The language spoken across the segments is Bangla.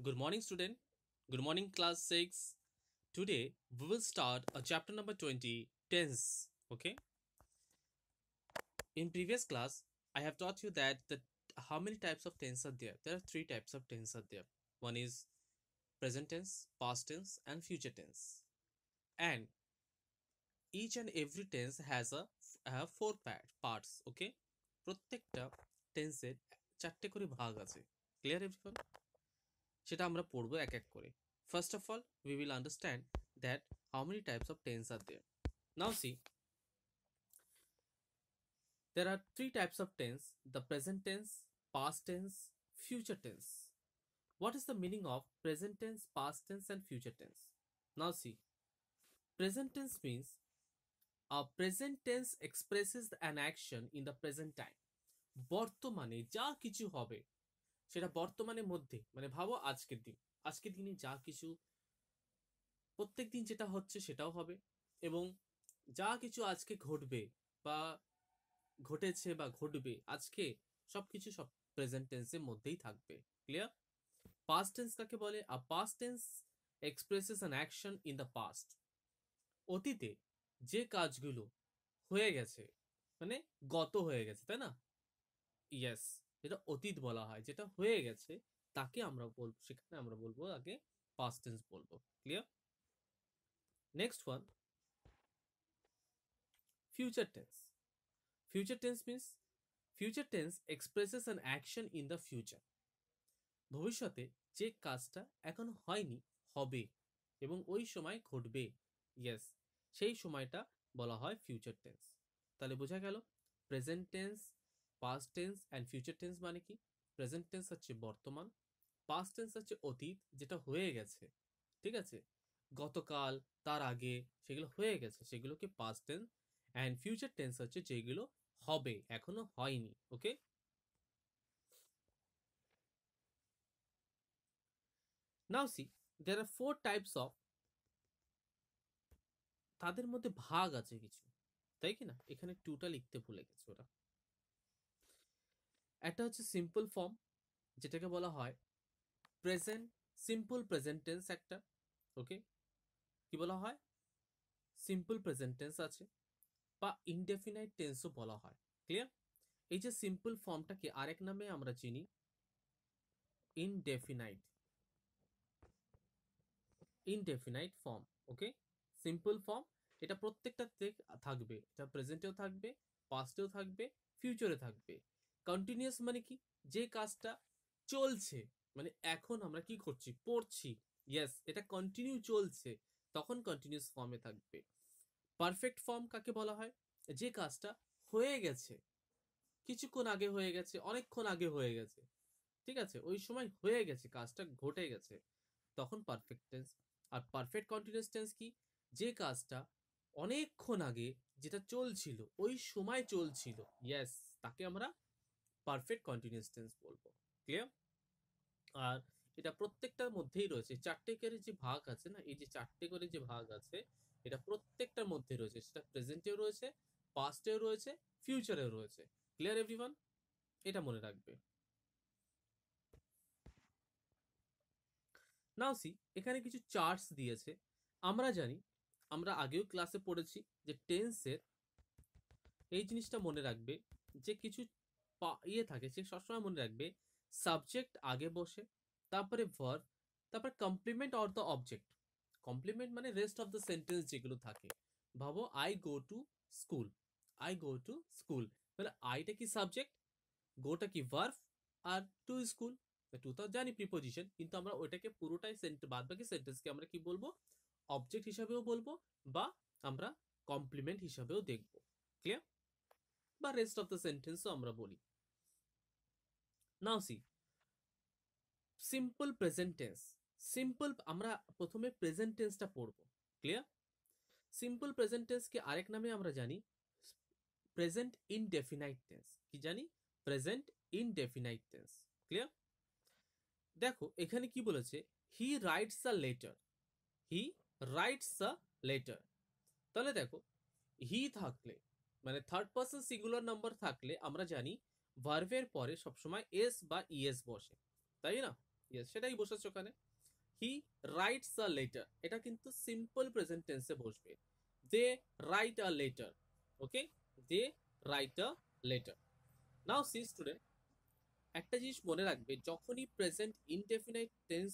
Good morning, student. Good morning, class 6. Today, we will start a chapter number 20, tense. Okay. In previous class, I have taught you that how many types of tense are there. There are three types of tense are there. One is present tense, past tense, and future tense. And each and every tense has a have four parts. Okay. প্রত্যেকটা টেন্সের চারটে করে ভাগ আছে। Clear everyone? সেটা আমরা পড়বো এক এক করে। First of all, we will understand that how many types of tense are there. Now see, there are three types of tense: the present tense, past tense, future tense. What is the meaning of present tense, past tense, and future tense? Now see, present tense means a present tense expresses an action in the present time. বর্তমানে যা কিছু হবে সেটা বর্তমানের মধ্যে, মানে ভাবো আজকের দিনে যা কিছু প্রত্যেক দিন যেটা হচ্ছে সেটাও হবে, এবং যা কিছু আজকে ঘটবে বা ঘটেছে বা ঘটবে আজকে সবকিছু সব প্রেজেন্ট টেন্সের মধ্যেই থাকবে। ক্লিয়ার? পাস্ট টেন্স কাকে বলে? A past tense expresses an action in the past. অতীতে যে কাজগুলো হয়ে গেছে, মানে গত হয়ে গেছে, তাই না? ইয়েস, যেটা অতীত বলা হয়, যেটা হয়ে গেছে তাকে আমরা বলবো, সেখানে আমরা বলবো আগে পাস্ট টেন্স বলবো। Clear? Next one, future tense. Future tense means future tense expresses an action in the future. ভবিষ্যতে যে কাজটা এখনো হয়নি, হবে এবং ওই সময় ঘটবে, ইয়েস, সেই সময়টা বলা হয় ফিউচার টেন্স। তাহলে বোঝা গেল present tense, past tense and future tense মানে কি? প্রেজেন্ট টেন্স হচ্ছে বর্তমান, পাস্ট টেন্স হচ্ছে অতীত যেটা হয়ে গেছে, ঠিক আছে, গতকাল, তার আগে, সেগুলো হয়ে গেছে, সেগুলোকে past tense. And future tense হচ্ছে যেগুলো হবে, এখনো হয়নি। ওকে, নাও C, there are four types of, তাদের মধ্যে ভাগ আছে কিছু, তাই কি না? এখানে টুটা লিখতে ভুলে গেছে ওরা। একটা হচ্ছে সিম্পল ফর্ম, যেটাকে বলা হয় প্রেজেন্ট সিম্পল প্রেজেন্ট টেন্স একটা। ওকে, কি বলা হয়? সিম্পল প্রেজেন্ট টেন্স আছে, বা ইনডেফিনাইট টেন্সও বলা হয়। ক্লিয়ার? এই যে সিম্পল ফর্মটাকে আরেক নামে আমরা চিনি ইনডেফিনাইট, ইনডেফিনাইট ফর্ম। ওকে, সিম্পল ফর্ম, এটা প্রত্যেকটাতে থাকবে, এটা প্রেজেন্টেও থাকবে, পাস্টেও থাকবে, ফিউচারে থাকবে। কন্টিনিউয়াস মানে কি? যে কাজটা চলছে, মানে এখন আমরা কি করছি? পড়ছি, ইয়েস, এটা কন্টিনিউ চলছে, তখন কন্টিনিউয়াস ফর্মে থাকবে। পারফেক্ট ফর্ম কাকে বলা হয়? যে কাজটা হয়ে গেছে, কিছুক্ষণ আগে হয়ে গেছে, অনেকক্ষণ আগে হয়ে গেছে, ঠিক আছে, ওই সময় হয়ে গেছে, কাজটা ঘটে গেছে, তখন পারফেক্ট টেন্স। আর পারফেক্ট কন্টিনিউয়াস টেন্স কি? যে কাজটা অনেকক্ষণ আগে যেটা চলছিল, ওই সময় চলছিল, ইয়েস, তাকে আমরা পারফেক্ট কন্টিনিউয়াস টেন্স বলবো। ক্লিয়ার? আর এটা প্রত্যেকটার মধ্যেই রয়েছে, চারটে করে যে ভাগ আছে না, এই যে চারটে করে যে ভাগ আছে, এটা প্রত্যেকটার মধ্যে রয়েছে, সেটা প্রেজেন্টেও রয়েছে, পাস্টেও রয়েছে, ফিউচারেও রয়েছে। Clear everyone? এটা মনে রাখবে। নাও সি, এখানে কিছু চার্টস দিয়েছে। আমরা জানি, আমরা আগেও ক্লাসে পড়েছি যে টেন্সের এই জিনিসটা মনে রাখবে, যে কিছু ইয়ে থাকে, সে সবসময় মনে রাখবে সাবজেক্ট আগে বসে, তারপরে ভার্ব, তারপরে complement or the object. Complement মানে রেস্ট অফ দ্য সেন্টেন্স যেগুলো থাকে। ভাবো I go to school, I go to school, মানে আইটা কি সাবজেক্ট, গোটা কি ভার্ব, আর টু স্কুল, টু তো জানি প্রিপোজিশন, কিন্তু আমরা ওইটাকে পুরোটাই বাদ বাকি সেন্টেন্সকে আমরা কি বলবো? অবজেক্ট হিসাবেও বলবো, বা আমরা কমপ্লিমেন্ট হিসাবেও দেখবো। ক্লিয়ার? বা রেস্ট অফ দ্য সেন্টেন্সও আমরা বলি। Now see, simple present tense. Simple, আমরা প্রথমে প্রেজেন্ট টেন্সটা পড়বো। ক্লিয়ার? সিম্পল প্রেজেন্ট টেন্সকে আরেক নামে আমরা জানি প্রেজেন্ট ইনডেফিনাইট টেন্স। কি জানি? Present indefinite tense. ক্লিয়ার? দেখো এখানে কি বলেছে, he writes a letter, he writes a letter. তাহলে দেখো, হি থাকলে, মানে থার্ড পার্সন সিঙ্গুলার নাম্বার থাকলে আমরা জানি ভার্ভের পরে সবসময় এস বা ইএস বসে, তাই না? ইয়েস, সেটাই বসেছে ওখানে। হি রাইটস আ লেটার, এটা কিন্তু সিম্পল প্রেজেন্ট টেন্সে বসবে। They write a letter. Okay, they write a letter. Now see student, একটা জিনিস মনে রাখবে, যখনই প্রেজেন্ট ইনডেফিনাইট টেন্স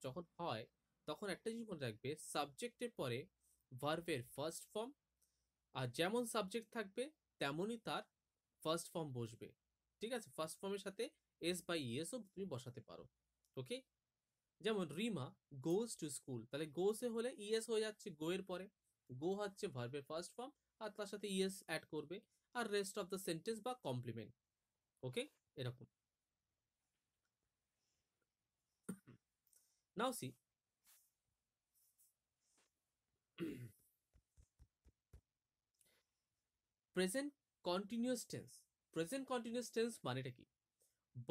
যখন হয়, তখন একটা জিনিস মনে রাখবে, সাবজেক্টের পরে ভার্বের ফার্স্ট ফর্ম, আর যেমন সাবজেক্ট থাকবে তেমনই তার ফার্স্ট ফর্ম বসবে। ঠিক আছে, ফার্স্ট ফর্মের সাথে এস বা ইএসও তুমি বসাতে পারো। ওকে, যেমন রিমা গোজ টু স্কুল, তাহলে গোসে হলে ইএস হয়ে যাচ্ছে গো এর পরে। গো হচ্ছে ভার্বের ফার্স্ট ফর্ম, আর তার সাথে ইএস অ্যাড করবে, আর রেস্ট অফ দ্য সেন্টেন্স বা কমপ্লিমেন্ট। ওকে, এরকম। Now see, present continuous tense. Present continuous tense মানেটা কি?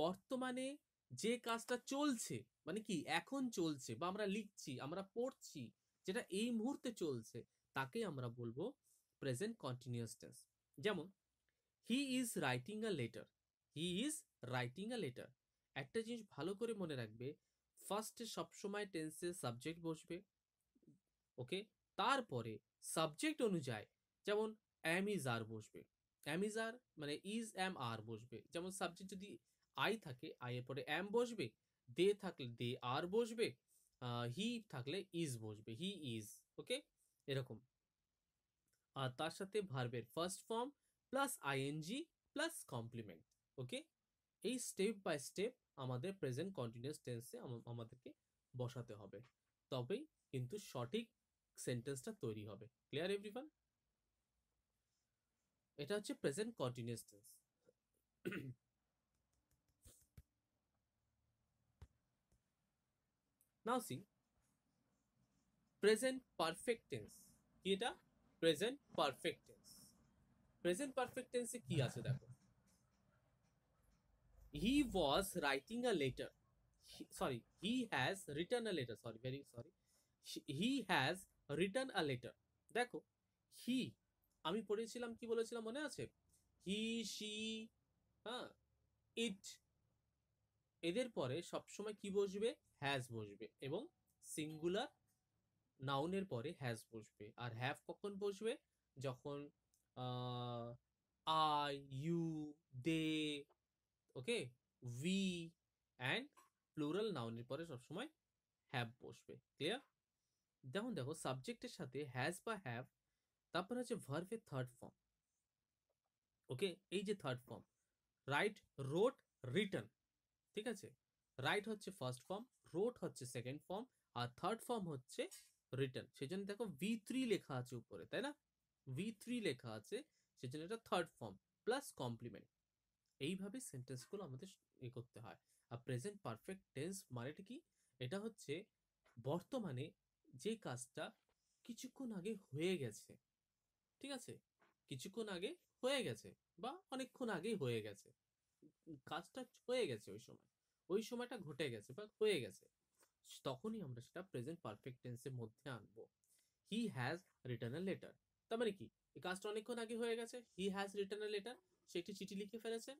বর্তমানে যে কাজটা চলছে, মানে কি এখন চলছে, বা আমরা লিখছি, আমরা পড়ছি, যেটা এই মুহূর্তে চলছে, তাকেই আমরা বলবো প্রেজেন্ট কন্টিনিউয়াস টেন্স। যেমন he is writing a letter, he is writing a letter. একটা জিনিস ভালো করে মনে রাখবে, ফার্স্টে সবসময় টেন্সে সাবজেক্ট বসবে। ওকে, তারপরে সাবজেক্ট অনুযায়ী, যেমন অ্যাম ইজ আর বসবে, অ্যাম ইজ আর মানে ইজ অ্যাম আর বসবে। যেমন সাবজেক্ট যদি আই থাকে, আই এর পরে অ্যাম বসবে, দে থাকলে দে আর বসবে, হি থাকলে ইজ বসবে, হি ইজ। ওকে, এরকম। আর তার সাথে ভার্বের first form plus ING plus complement. Okay, এই স্টেপ বাই স্টেপ আমাদের প্রেজেন্ট কন্টিনিউয়াস টেন্সে আমাদেরকে বসাতে হবে, তবেই কিন্তু সঠিক সেন্টেন্সটা তৈরি হবে। Clear everyone? এটা হচ্ছে present continuous tense. Now see present perfect tense. কি এটা? Present perfect tense. Present perfect টেন্সে কি আছে দেখো, he was writing a letter, sorry he has written a letter, sorry very sorry, he has written a letter. দেখো, হি, আমি পড়েছিলাম কি বলেছিলাম মনে আছে? হি, শি, হ্যাঁ, ইট, এদের পরে সবসময় কি বসবে? হ্যাজ বসবে, এবং সিঙ্গুলার নাউনের পরে হ্যাজ বসবে। আর হ্যাভ কখন বসবে? যখন I, you, they, okay, we, and plural নাউনের পরে সবসময় হ্যাভ বসবে। ক্লিয়ার? যেমন দেখো, সাবজেক্টের সাথে হ্যাজ বা হ্যাভ, তারপর হচ্ছে ভার্বের থার্ড ফর্ম। ওকে, এই যে থার্ড ফর্ম, রাইট, রোট, রিটার্ন। ঠিক আছে, রাইট হচ্ছে ফার্স্ট ফর্ম, রোট হচ্ছে সেকেন্ড ফর্ম, আর থার্ড ফর্ম হচ্ছে রিটার্ন। সেজন্য দেখো V3 লেখা আছে উপরে, তাই না? V3 লেখা আছে, সেজন্য এটা থার্ড ফর্ম প্লাস কমপ্লিমেন্ট। এইভাবে সেন্টেন্সগুলো আমাদের করতে হয়। আর প্রেজেন্ট পারফেক্ট টেন্স মানেটা কি? এটা হচ্ছে বর্তমানে যে কাজটা কিছুক্ষণ আগে হয়ে গেছে। ঠিক আছে, কিছুক্ষণ আগে হয়ে গেছে, বা অনেকক্ষণ আগেই হয়ে গেছে, কাজটা হয়ে গেছে, ওই সময়, ওই সময়টা ঘটে গেছে বা হয়ে গেছে, তখনই আমরা সেটা প্রেজেন্ট পারফেক্ট টেন্সের মধ্যে আনবো। He has written a letter, তার মানে কি? এই কাজটা অনেকক্ষণ আগে হয়ে গেছে, he has written a letter, সে একটি চিঠি লিখে ফেলেছে,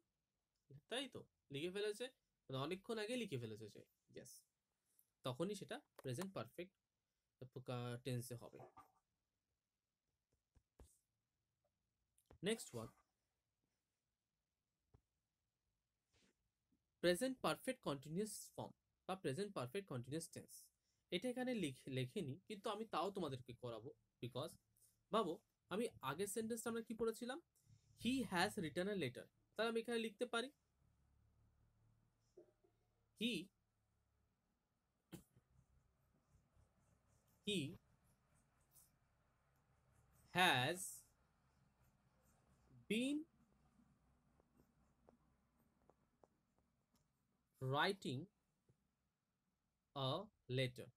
তাই তো, লিখে ফেলেছে, মানে অনেকক্ষণ আগে লিখে ফেলেছে সে। ইয়েস, তখনই সেটা প্রেজেন্ট পারফেক্ট টেন্সে হবে। Next one, present perfect continuous form বা প্রেজেন্ট পারফেক্ট কন্টিনিউয়াস টেন্স। এটা এখানে লেখেনি, কিন্তু আমি তাও তোমাদেরকে করাবো, বিকজ ভাবো, আমি আগের সেন্টেন্সটা আমরা কি পড়েছিলাম? He has written a letter, তাহলে আমি এখানে লিখতে পারি he, he has been writing a letter,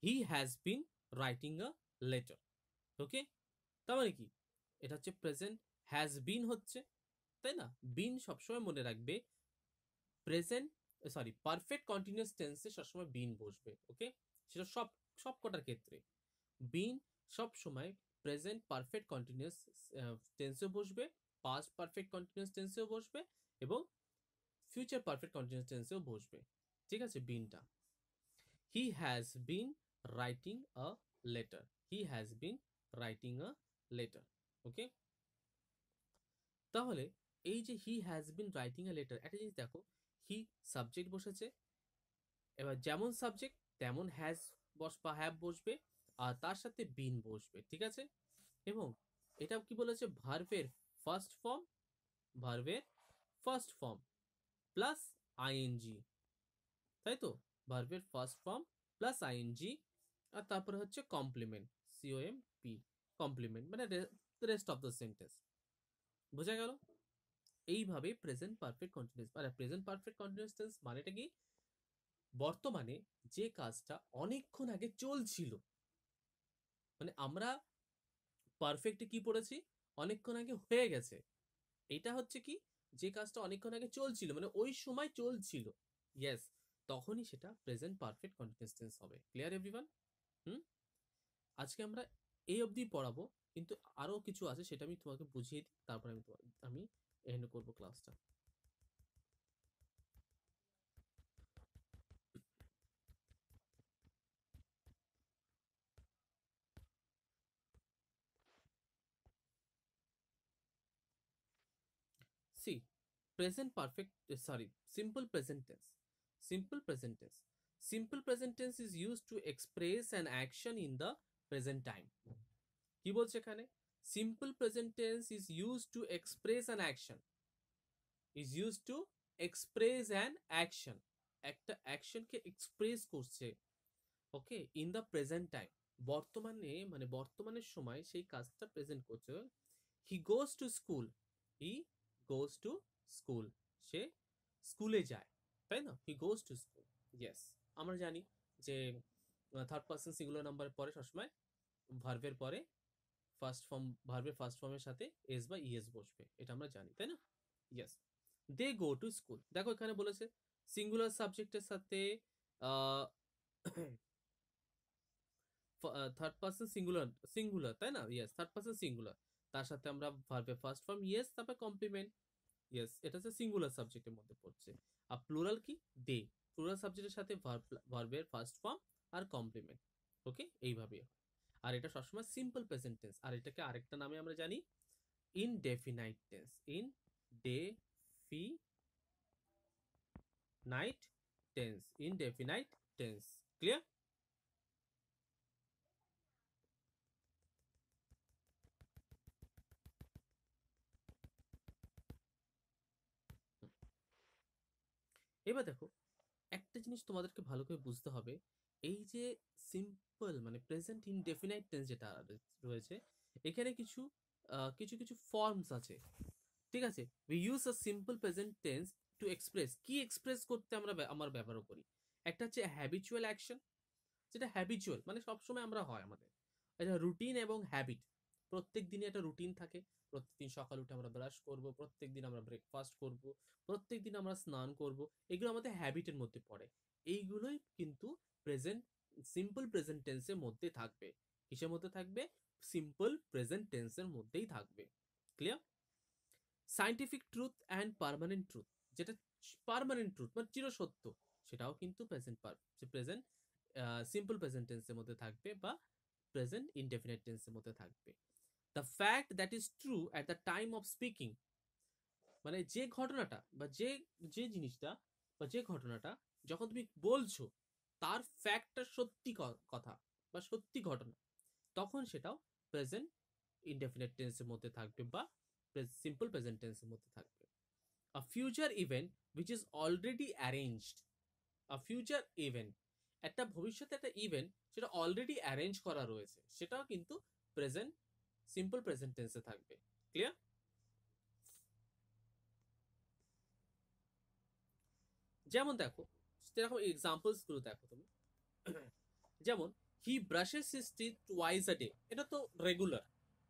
he has been writing a letter. Okay, তার মানে কি? এটা হচ্ছে প্রেজেন্ট, হ্যাজ বিন হচ্ছে, তাই না? বিন সবসময় মনে রাখবে, প্রেজেন্ট, সরি পারফেক্ট কন্টিনিউয়াস টেন্সে সবসময় বিন বসবে। ওকে, সেটা সব কটার ক্ষেত্রে বিন সব সময় প্রেজেন্ট পারফেক্ট কন্টিনিউয়াস টেন্সেও বসবে, পাস্ট পারফেক্ট কন্টিনিউয়াস টেন্সেও বসবে, এবং ফিউচার পারফেক্ট কন্টিনিউয়াস টেন্সেও বসবে, ঠিক আছে। বিনটা, he has been writing a letter, he has been writing a letter, okay. তাহলে এই যে he has been writing a letter, একটা জিনিস দেখো, হি সাবজেক্ট বসেছে, এবার যেমন সাবজেক্ট তেমন হ্যাজ বা হ্যাভ বসবে, আর তার সাথে বিন বসবে, ঠিক আছে। এবং এটা কি বলেছে, ভার্বের ফার্স্ট ফর্ম, ভার্বের ফার্স্ট ফর্ম প্লাস আইএনজি, তাই তো, ভার্বের ফার্স্ট ফর্ম প্লাস আইএনজি, আর তারপরে হচ্ছে কমপ্লিমেন্ট, সিওএমপি, কমপ্লিমেন্ট মানে রেস্ট অফ দ্য সেন্টেন্স, বোঝা গেল। এইভাবে প্রেজেন্ট পারফেক্ট কন্টিনিউয়াস, মানে প্রেজেন্ট পারফেক্ট কন্টিনিউয়াস টেন্স মানেটা কি, বর্তমানে যে কাজটা অনেকক্ষণ আগে চলছিল, মানে আমরা পারফেক্টে কি পড়েছি, অনেকক্ষণ আগে হয়ে গেছে, এটা হচ্ছে কি, যে কাজটা অনেকক্ষণ আগে চলছিল মানে ওই সময় চলছিল, ইয়েস, তখনই সেটা প্রেজেন্ট পারফেক্ট কন্টিনিউয়াস টেন্স হবে। Clear everyone? হুম। আজকে আমরা এই অবধি পড়াবো, কিন্তু আরো কিছু আছে সেটা আমি তোমাকে বুঝিয়ে দিই, তারপর আমি এন্ড করবো ক্লাসটা। See, present perfect, sorry, simple present tense. Simple present tense. Simple present tense is used to express an action in the present time. কি বলছে এখানে? Simple present tense is used to express an action. Is used to express an action. একটা অ্যাকশনকে এক্সপ্রেস করছে, okay, in the present time, বর্তমানে মানে বর্তমানের সময় সেই কাজটা প্রেজেন্ট করছে। He goes to school, he goes to school, সে স্কুলে যায়, তাই না, he goes to school, yes. আমরা জানি যে থার্ড পার্সন সিঙ্গুলার নাম্বার পরে সবসময় ভার্বের পরে ফার্স্ট ফর্ম, ভার্বের ফার্স্ট ফর্মের সাথে এস বা ইএস বসবে, এটা আমরা জানি, তাই না, yes. They go to school, দেখো এখানে বলেছে সিঙ্গুলার সাবজেক্টের সাথে থার্ড পার্সন সিঙ্গুলার, সিঙ্গুলার তাই না, ইয়েস, থার্ড পার্সন সিঙ্গুলার, তার সাথে আমরা ভার্বের ফার্স্ট ফর্ম ইয়েস, তারপর কমপ্লিমেন্ট, ইয়েস, এটা হচ্ছে সিঙ্গুলার সাবজেক্টের মধ্যে পড়ছে। আর প্লুরাল কি, দে, প্লুরাল সাবজেক্টের সাথে ভার্বের ফার্স্ট ফর্ম আর কমপ্লিমেন্ট, ওকে, এইভাবে। আর এটা সবসময় সিম্পল প্রেজেন্ট টেন্স, আর এটাকে আরেকটা নামে আমরা জানি indefinite tense, indefinite tense, indefinite tense. Clear? এবার দেখো, একটা জিনিস তোমাদেরকে ভালো করে বুঝতে হবে, এই যে সিম্পল মানে প্রেজেন্ট ইনডেফিনাইট টেন্স যেটা রয়েছে, এখানে কিছু কিছু কিছু ফর্মস আছে, ঠিক আছে। We use a simple present tends to express, কি এক্সপ্রেস করতে আমরা আমার ব্যবহার করি, একটা হচ্ছে হ্যাবিচুয়াল অ্যাকশন, যেটা হ্যাবিচুয়াল মানে সবসময় আমরা হয় আমাদের, এটা রুটিন এবং হ্যাবিট, প্রত্যেক দিনে একটা রুটিন থাকে, প্রত্যেকদিন সকাল উঠে আমরা ব্রাশ করব, প্রত্যেক দিন আমরা ব্রেকফাস্ট করব, প্রত্যেক দিন আমরা স্নান করব, এগুলো আমাদের হ্যাবিটের মধ্যে পড়ে, এইগুলোই কিন্তু প্রেজেন্ট, সিম্পল প্রেজেন্ট টেন্সের মধ্যে থাকবে, কিসের মধ্যে থাকবে, সিম্পল প্রেজেন্ট টেন্সের মধ্যেই থাকবে। Clear? Scientific truth and permanent truth, যেটা পার্মানেন্ট ট্রুথ মানে চিরসত্য, সেটাও কিন্তু প্রেজেন্ট সিম্পল প্রেজেন্ট টেন্সের মধ্যে থাকবে বা প্রেজেন্ট ইনডেফিনিট টেন্সের মধ্যে থাকবে। The fact that is true at the time of speaking, মানে যে ঘটনাটা বা যে যে জিনিসটা বা যে ঘটনাটা যখন তুমি বলছো, তার ফ্যাক্টটা সত্যি কথা বা সত্যি ঘটনা, তখন সেটাও প্রেজেন্ট ইনডেফিনিট টেন্সের মধ্যে থাকবে বা সিম্পল প্রেজেন্ট টেন্সের মধ্যে থাকবে। A future event which is already arranged, a future event, একটা ভবিষ্যতে একটা ইভেন্ট সেটা অলরেডি অ্যারেঞ্জ করা রয়েছে, সেটাও কিন্তু প্রেজেন্ট, সিম্পল প্রেজেন্ট টেন্সে থাকবে। ক্লিয়ার? যেমন দেখো, সেরকম এক্সাম্পলস গুলো দেখো তুমি, যেমন he brushes his teeth twice a day, এটা তো রেগুলার,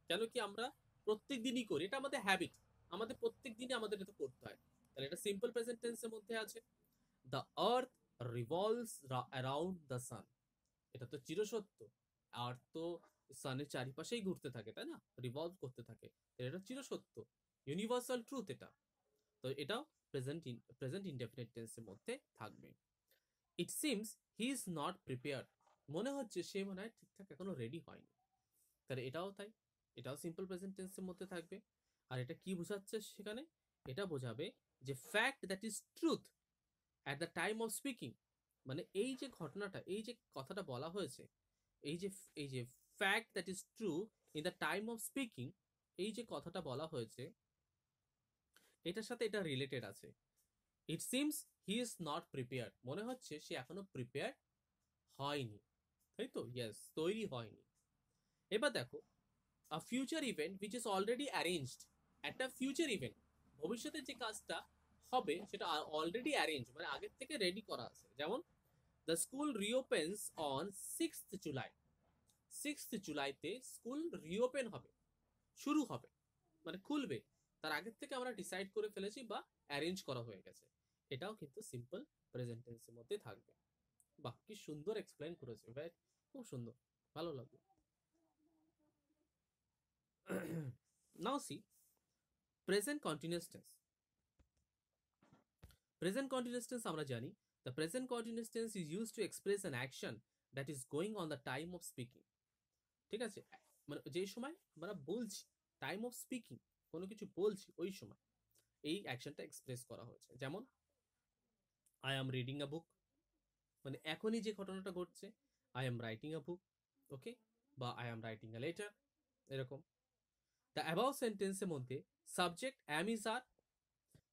কেন কি আমরা প্রত্যেক দিনই করি, এটা আমাদের হ্যাবিট, আমাদের প্রত্যেক দিনই আমাদের এটা করতে হয়, তাহলে এটা সিম্পল প্রেজেন্ট টেন্সের মধ্যে আছে। The earth revolves around the sun, এটা তো চিরসত্য, আর্থ তো সানের চারিপাশেই ঘুরতে থাকে, তাই না, রিভলভ করতে থাকে, এটা চিরসত্য, ইউনিভার্সাল ট্রুথ এটা, তো এটাও প্রেজেন্ট ইনডেফিনিট টেন্সের মধ্যে থাকবে। It seems he is not prepared, মনে হচ্ছে সে মনে হয় ঠিকঠাক এখনো রেডি হয়নি। তাহলে এটাও তাই, এটাও সিম্পল প্রেজেন্ট টেন্সের মধ্যে থাকবে। আর এটা কি বোঝাচ্ছে সেখানে? এটা বোঝাবে যে fact that is truth at the time of speaking, মানে এই যে ঘটনাটা, এই যে কথাটা বলা হয়েছে, এই যে fact that is true in the time of speaking, এই যে কথাটা বলা হয়েছে এটার সাথে এটা রিলেটেড আছে। It seems he is not prepared, মনে হচ্ছে সে এখনো প্রিপেয়ার হয়নি, তাই তো? ইয়েস, তৈরি হয়নি। এবার দেখো, a future event which is already arranged, একটা ফিউচার ইভেন্ট, ভবিষ্যতে যে কাজটা হবে সেটা অলরেডি অ্যারেঞ্জ, মানে আগের থেকে রেডি করা আছে। যেমন the school reopens on 6th July, 6th জুলাইতে স্কুল রিওপেন হবে, শুরু হবে, মানে খুলবে, তার আগের থেকে আমরা ডিসাইড করে ফেলেছি বা অ্যারেঞ্জ করা হয়ে গেছে। এটাও কিন্তু সিম্পল প্রেজেন্ট টেন্সের মধ্যে থাকবে। বাহ, কি সুন্দর এক্সপ্লেন করেছে ভাই, খুব সুন্দর, ভালো লাগলো। Now see present continuous tense. Present continuous tense আমরা জানি, the present continuous tense is used to express an action that is going on the time of speaking. ঠিক আছে, মানে যে সময় আমরা বলছি, টাইম অফ স্পিকিং, কোনো কিছু বলছি ওই সময় এই অ্যাকশনটা এক্সপ্রেস করা হয়েছে। যেমন আই অ্যাম রিডিং আ বুক, মানে এখনই যে ঘটনাটা ঘটছে, আই অ্যাম রাইটিং আ বুক, ওকে, বা I am writing a letter, এরকম। দ্য অ্যাবাভ সেন্টেন্সের মধ্যে সাবজেক্ট অ্যাম ইজ আর,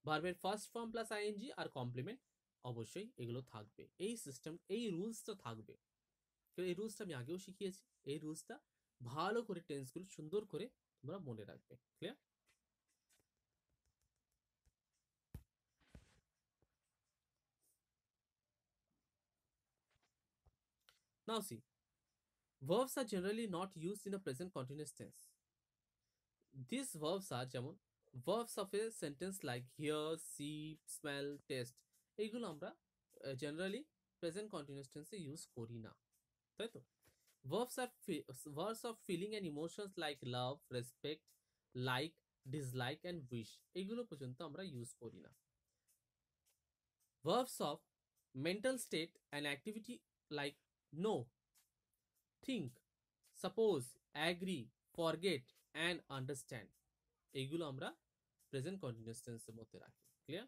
ভার্বের ফার্স্ট ফর্ম প্লাস আইএনজি আর কমপ্লিমেন্ট, অবশ্যই এগুলো থাকবে। এই সিস্টেম, এই রুলসটা থাকবে। এই রুলসটা আমি আগেও শিখিয়েছি, এই রুলসটা ভালো করে টেন্সগুলো সুন্দর করে তোমরা মনে রাখবে। Clear? Now see, verbs are generally not used in a present continuous tense. These verbs are যেমন verbs of a sentence like hear, see, smell, taste, এইগুলো আমরা জেনারেলি প্রেজেন্ট কন্টিনিউয়াস টেন্সে ইউজ করি না, তাই তো? verbs are verbs of feeling and emotions like love, respect, like, dislike and wish, এইগুলো পর্যন্ত আমরা ইউজ করি না। verbs of mental state and activity like know, think, suppose, agree, forget and understand, এইগুলো আমরা প্রেজেন্ট কন্টিনিউয়াস টেন্সের মধ্যে রাখি। Clear?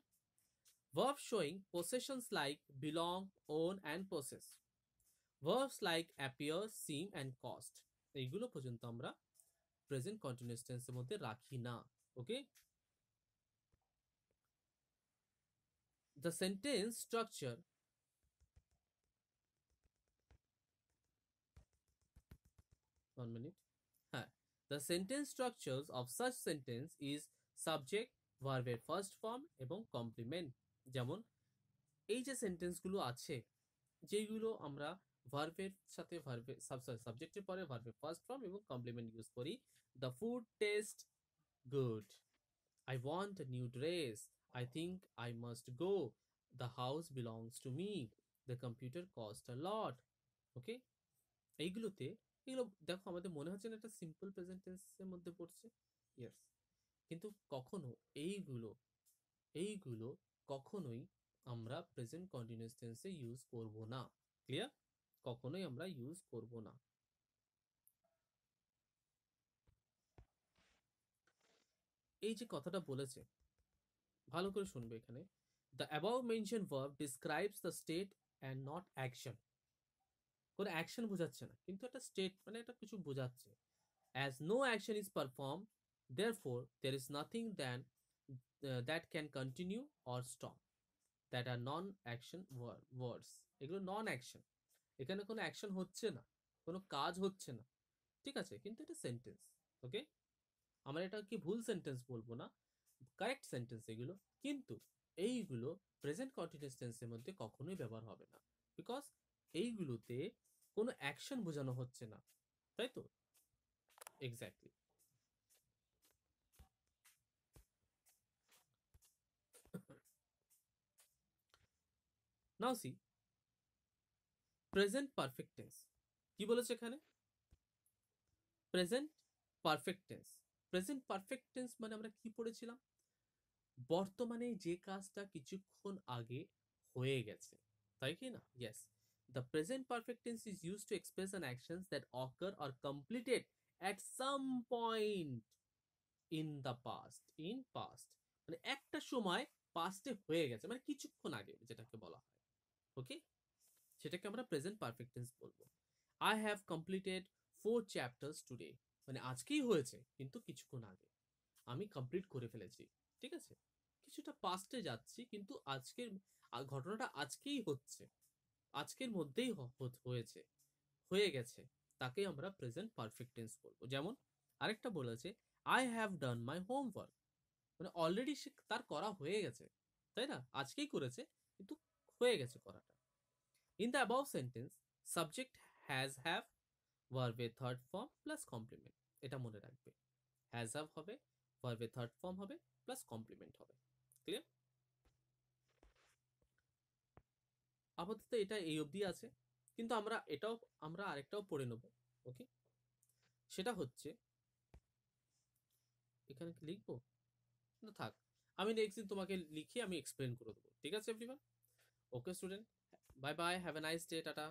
Verb showing possessions like belong, own and possess, verbs like appear, seem and cost, এইগুলো পর্যন্ত আমরা প্রেজেন্ট কন্টিনিউয়াস টেন্সের মধ্যে রাখি না। ওকে, the sentence structure, 1 minute, হ্যাঁ, the sentence structures of such sentence is subject, ভার্বের ফার্স্ট ফর্ম এবং কমপ্লিমেন্ট। যেমন এই যে সেন্টেন্সগুলো আছে, যেগুলো আমরা ভার্বের সাথে ভার্বের সাবজেক্টের পরে ভার্বের ফার্স্ট ফর্ম এবং কমপ্লিমেন্ট ইউজ করি। The food taste good, I want a new dress, I think I must go, the house belongs to me, the computer cost a lot. Okay, এইগুলোতে, এগুলো দেখো আমাদের মনে হচ্ছে না একটা সিম্পল প্রেজেন্ট টেন্সের মধ্যে পড়ছে? ইয়েস, কিন্তু কখনো এইগুলো এইগুলো কখনোই আমরা প্রেজেন্ট কন্টিনিউয়াস টেন্সে ইউজ করব না। ক্লিয়ার? কখনোই আমরা ইউজ করব না। এই যে কথাটা বলেছে, ভালো করে শুনবে এখানে, the above mention verb describes the state and not action. কোনো অ্যাকশন বোঝাচ্ছে না, কিন্তু একটা স্টেট, মানে একটা কিছু বোঝাচ্ছে। As no action is perform, therefore there is nothing than that can continue or stop, that are non action words. এগুলো নন অ্যাকশন, এখানে কোনো অ্যাকশন হচ্ছে না, কোনো কাজ হচ্ছে না, ঠিক আছে, কিন্তু এটা সেন্টেন্স। ওকে, আমরা এটা কি ভুল সেন্টেন্স বলবো না, কারেক্ট সেন্টেন্স এগুলো, কিন্তু এইগুলো প্রেজেন্ট কন্টিনিউয়াস টেন্সের মধ্যে কখনোই ব্যবহার হবে না, বিকজ এইগুলোতে কোনো অ্যাকশন বোঝানো হচ্ছে না, তাই তো? এক্স্যাক্টলি। নাও সি প্রেজেন্ট পারফেক্ট টেন্স। কি বলেছে এখানে? Present perfect tense. Present perfect tense মানে আমরা কি পড়েছিলাম? বর্তমানে যে কাজটা কিছুক্ষণ আগে হয়ে গেছে, তাই কি না? Yes, the present perfect tense is use to express an actions that ochre or completed at some point in the past. In past মানে একটা সময় পাস্টে হয়ে গেছে, মানে কিছুক্ষণ আগে যেটাকে বলা হয়। ওকে, সেটাকে আমরা প্রেজেন্ট পারফেক্ট টেন্স বলবো। I have completed 4 chapters today, মানে আজকেই হয়েছে কিন্তু কিছুক্ষণ আগে আমি কমপ্লিট করে ফেলেছি। ঠিক আছে, কিছুটা পাস্টে যাচ্ছি কিন্তু আজকের ঘটনাটা আজকেই হচ্ছে, আজকের মধ্যেই হয়েছে, হয়ে গেছে, তাকে আমরা প্রেজেন্ট পারফেক্ট টেন্স বলবো। যেমন আরেকটা বলেছে, I have done my homework, মানে অলরেডি সে তার করা হয়ে গেছে, তাই না? আজকেই করেছে কিন্তু হয়ে গেছে করাটা। In the above sentence, subject has have, ভার্বের থার্ড ফর্ম প্লাস কমপ্লিমেন্ট, এটা মনে রাখবে। হ্যাজ হ্যাভ হবে, ভার্বের থার্ড ফর্ম হবে, প্লাস কমপ্লিমেন্ট হবে। ক্লিয়ার? আপাতত এটা এই অবধি আছে, কিন্তু আমরা আরেকটাও পড়ে নেব। ওকে, সেটা হচ্ছে, এখানে কি লিখবো না থাক, আমি নেক্সট দিন তোমাকে লিখে আমি এক্সপ্লেন করে দেবো। ঠিক আছে everyone? Okay student, bye bye, have a nice day, tata.